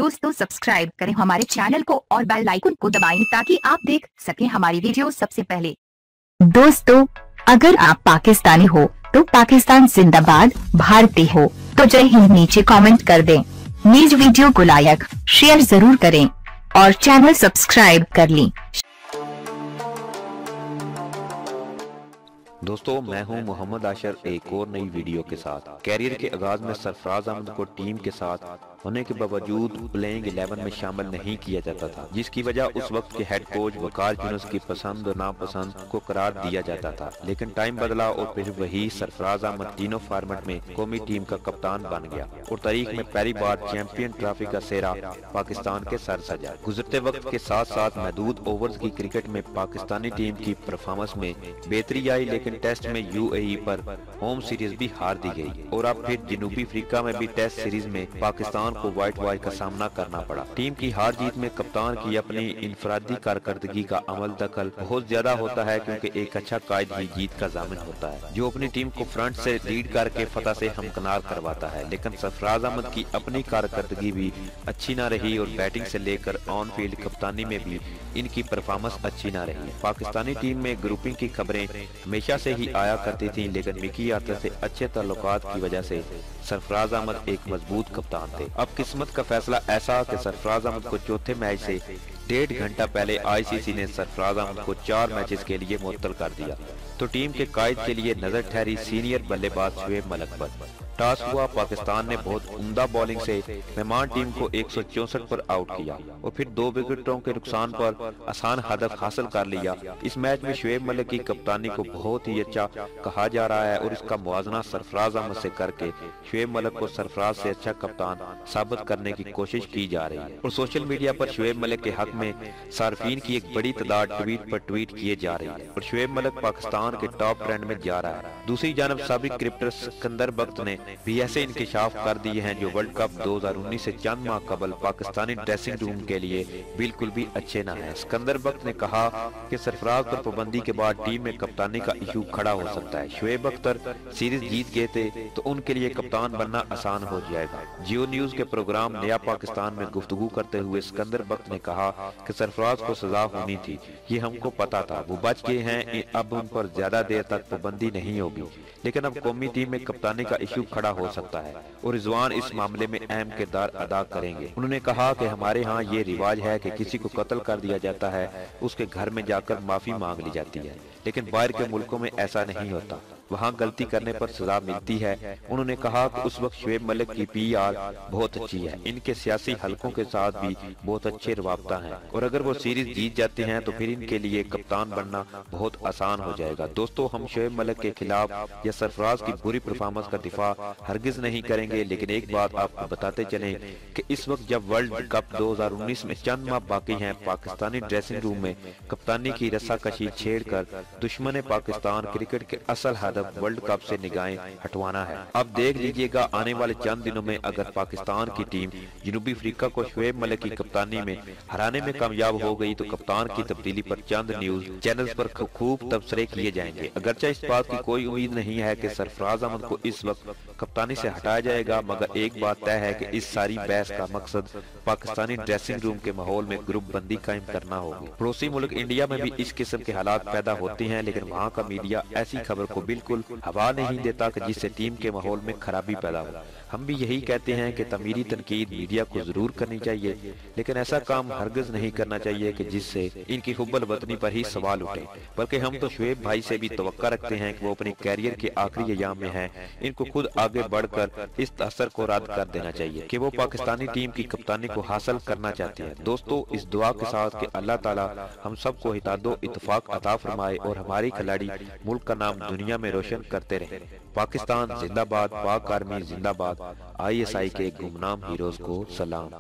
दोस्तों सब्सक्राइब करें हमारे चैनल को और बेल आइकन को दबाएं ताकि आप देख सकें हमारी वीडियो सबसे पहले। दोस्तों अगर आप पाकिस्तानी हो तो पाकिस्तान जिंदाबाद, भारतीय हो तो जय हिंद नीचे कमेंट कर दें। नीज वीडियो को लाइक शेयर जरूर करें और चैनल सब्सक्राइब कर लें। दोस्तों मैं हूं मोहम्मद आशर एक और नई वीडियो के साथ। कैरियर के आगाज में सरफराज अहमद को टीम के साथ होने के बावजूद प्लेइंग 11 में शामिल नहीं किया जाता था, जिसकी वजह उस वक्त के हेड कोच वकार यूनुस की पसंद और नापसंद को करार दिया जाता था। लेकिन टाइम बदला और फिर वही सरफराज अहमद तीनों फॉर्मेट में कौमी टीम का कप्तान बन गया और तारीख में पहली बार चैंपियन ट्रॉफी का सेहरा पाकिस्तान के सर सजा। गुजरते वक्त के साथ साथ महदूद ओवर्स की क्रिकेट में पाकिस्तानी टीम की परफॉर्मेंस में बेहतरी आई, लेकिन टेस्ट में यूएई पर होम सीरीज भी हार दी गई और अब फिर जनूबी अफ्रीका में भी टेस्ट सीरीज में पाकिस्तान को व्हाइट वॉश का सामना करना पड़ा। टीम की हार जीत में कप्तान की अपनी इनफरादी कारकर्दगी का अमल दखल बहुत ज्यादा होता है, क्योंकि एक अच्छा कायद ही जीत का जामिन होता है जो अपनी टीम को फ्रंट से लीड करके फतह से हमकनार करवाता है। लेकिन सरफराज अहमद की अपनी कारकर्दगी भी अच्छी ना रही और बैटिंग से लेकर ऑन फील्ड कप्तानी में भी इनकी परफॉर्मेंस अच्छी ना रही। पाकिस्तानी टीम में ग्रुपिंग की खबरें हमेशा से ही आया करती थी, लेकिन मिकी आर्चर से अच्छे ताल्लुकात की वजह से सरफराज अहमद एक मजबूत कप्तान थे। अब किस्मत का फैसला ऐसा कि सरफराज अहमद को चौथे मैच से 1.5 घंटा पहले आईसीसी ने सरफराज अहमद को 4 मैचेस के लिए मुअत्तल कर दिया, तो टीम के कायद के लिए नजर ठहरी सीनियर बल्लेबाज शुएब मलिक पर। टॉस हुआ, पाकिस्तान ने बहुत उम्दा बॉलिंग से मेहमान टीम को 164 पर आउट किया और फिर 2 विकेटों के नुकसान पर आसान हदफ हासिल कर लिया। इस मैच में शुएब मलिक की कप्तानी को बहुत ही अच्छा कहा जा रहा है और इसका मुआवजा सरफराज अहमद से करके शुएब मलिक को सरफराज से अच्छा कप्तान साबित करने की कोशिश की जा रही है। और सोशल मीडिया पर शुएब मलिक के हक में सार्फिन की एक बड़ी तादाद ट्वीट पर ट्वीट किए जा रही है और शुएब मलिक पाकिस्तान के टॉप ट्रेंड में जा रहा है। दूसरी जानब साबिक क्रिकेटर सिकंदर बख्त ने भी ऐसे इंकशाफ कर दिए हैं जो वर्ल्ड कप 2019 से चंद माह कबल पाकिस्तानी ड्रेसिंग रूम के लिए बिल्कुल भी अच्छे ना है। सिकंदर बख्त ने कहा कि सरफराज पर पाबंदी के बाद टीम में कप्तानी का इशू खड़ा हो सकता है। शुएब अख्तर सीरीज जीत गए थे तो उनके लिए कप्तान बनना आसान हो जाएगा। जियो न्यूज के प्रोग्राम नया पाकिस्तान में गुफ्तगू करते हुए सिकंदर बख्त ने कहा कि सरफराज को सजा होनी थी, ये हमको पता था, वो बच गए हैं, अब उन पर ज्यादा देर तक पाबंदी नहीं होगी, लेकिन अब कौमी टीम में कप्तानी का इशू खड़ा हो सकता है और रिजवान इस मामले में अहम किरदार अदा करेंगे। उन्होंने कहा कि हमारे यहाँ ये रिवाज है कि किसी को कत्ल कर दिया जाता है, उसके घर में जाकर माफी मांग ली जाती है, लेकिन बाहर के मुल्कों में ऐसा नहीं होता, वहाँ गलती करने पर सजा मिलती है। उन्होंने कहा कि उस वक्त शुएब मलिक की पीआर बहुत अच्छी है, इनके सियासी हलकों के साथ भी बहुत अच्छे रवाबता हैं और अगर वो सीरीज जीत जाते हैं तो फिर इनके लिए कप्तान बनना बहुत आसान हो जाएगा। दोस्तों हम शुएब मलिक के खिलाफ या सरफराज की बुरी परफॉर्मेंस का दिफा हरगिज नहीं करेंगे, लेकिन एक बात आपको बताते चलें कि इस वक्त जब वर्ल्ड कप 2019 में चंद माह बाकी हैं, पाकिस्तानी ड्रेसिंग रूम में कप्तानी की रस्साकशी छेड़कर दुश्मन पाकिस्तान क्रिकेट के असल हदफ वर्ल्ड कप से निगाहें हटवाना है। अब देख लीजिएगा आने वाले चंद दिनों में अगर पाकिस्तान की टीम जनूबी अफ्रीका को शुएब मलिक की कप्तानी में हराने में कामयाब हो गई तो कप्तान की तब्दीली पर चंद न्यूज चैनल्स पर खूब तबसरे किए जाएंगे। अगरचे इस बात की कोई उम्मीद नहीं है कि सरफराज अहमद को इस वक्त कप्तानी से हटाया जाएगा, मगर एक बात तय है कि इस सारी बहस का मकसद पाकिस्तानी ड्रेसिंग रूम के माहौल में ग्रुप बंदी कायम करना होगी। पड़ोसी मुल्क इंडिया में भी इस किस्म के हालात पैदा होते हैं, लेकिन वहाँ का मीडिया ऐसी खबर को बिल्कुल हवा नहीं देता कि जिससे टीम के माहौल में खराबी पैदा हो। हम भी यही कहते हैं कि तमीरी तनकीद मीडिया को जरूर करनी चाहिए, लेकिन ऐसा काम हरगिज नहीं करना चाहिए कि जिससे इनकी हुब्बल वतनी पर ही सवाल उठे। बल्कि हम तो शुएब भाई से भी तवक्का रखते हैं कि वो अपने कैरियर के आखिरी अयाम में हैं, इनको खुद आगे बढ़कर इस असर को रद्द कर देना चाहिए कि वो पाकिस्तानी टीम की कप्तानी को हासिल करना चाहते हैं। दोस्तों इस दुआ के साथ कि अल्लाह ताला हम सबको हिदायत इत्तेफाक अता फरमाए और हमारे खिलाड़ी मुल्क का नाम दुनिया में रोशन करते रहे। पाकिस्तान जिंदाबाद, पाक आर्मी जिंदाबाद, ISI के गुमनाम हीरोज को सलाम।